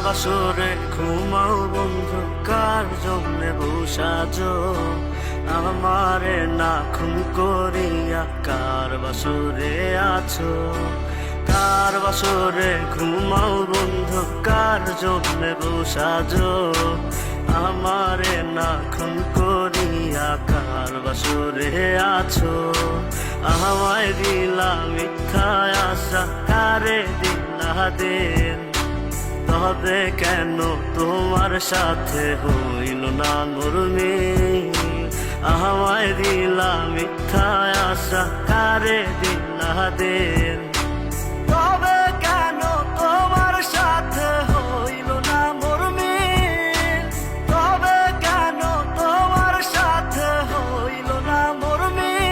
বাসরে ঘুমাও বন্ধু, কার জন্যে বসাজো আমারে না খুন করিয়া? কার বাসরে আছো? কার বাসরে ঘুমাও বন্ধু, কার জন্যে বসাজো আমারে না খুন করিয়া? কার বাসরে আছো? আমায় দিলা মিথ্যা আশা, কারে দিলা দিন? তবে কেন তোমার সাথে হইল না নরমিল? আমায় দিলা মিথ্যা আশা, কারে দিলা দিন? তবে কেন তোমার সাথে হইল না নরমিল? তবে কেন তোমার সাথে হইল না নরমিল?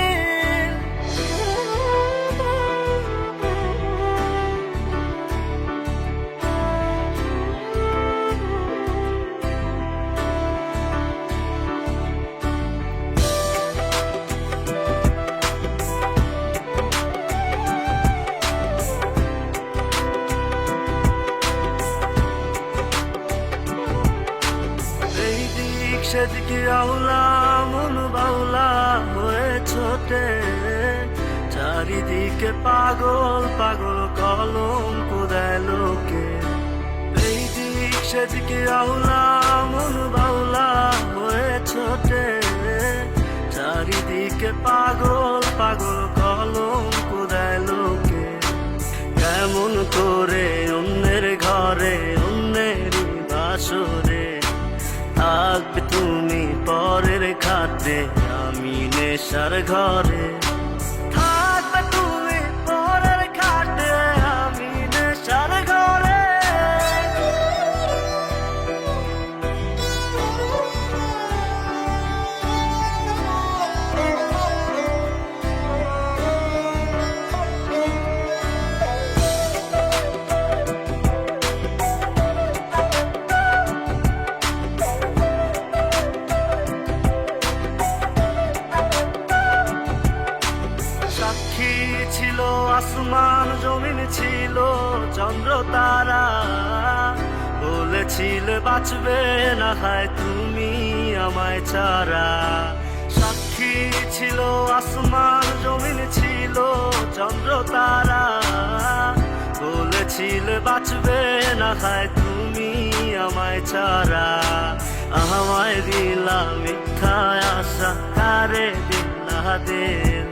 সেদিকে আউলা মন বাউলা হয়ে ছোটে, চারিদিকে পাগল পাগল কলঙ্ক দেয় লোকে। এই দিক সেদিকে আউলা মন বাউলা হয়ে ছোটে, চারিদিকে পাগল পাগল কলঙ্ক দেয় লোকে। কেমন করে অন্যের ঘরে অন্যেরই বাসরে থাকবে তুমি পরের খাতে, আমি নেশার ঘরে? থাকবে তুমি পরের খাতে, আমি নেশার ঘরে? ছিল আসমান জমিন, ছিল চন্দ্র তারা, বলেছিলে বাঁচবে না হয় তুমি আমায় ছাড়া। সাক্ষী ছিল আসমান জমিন, ছিল চন্দ্র তারা, বলেছিলে বাঁচবে না হয় তুমি আমায় ছাড়া। আমায় দিলা মিথ্যা আশা, কারে দিলা দিন?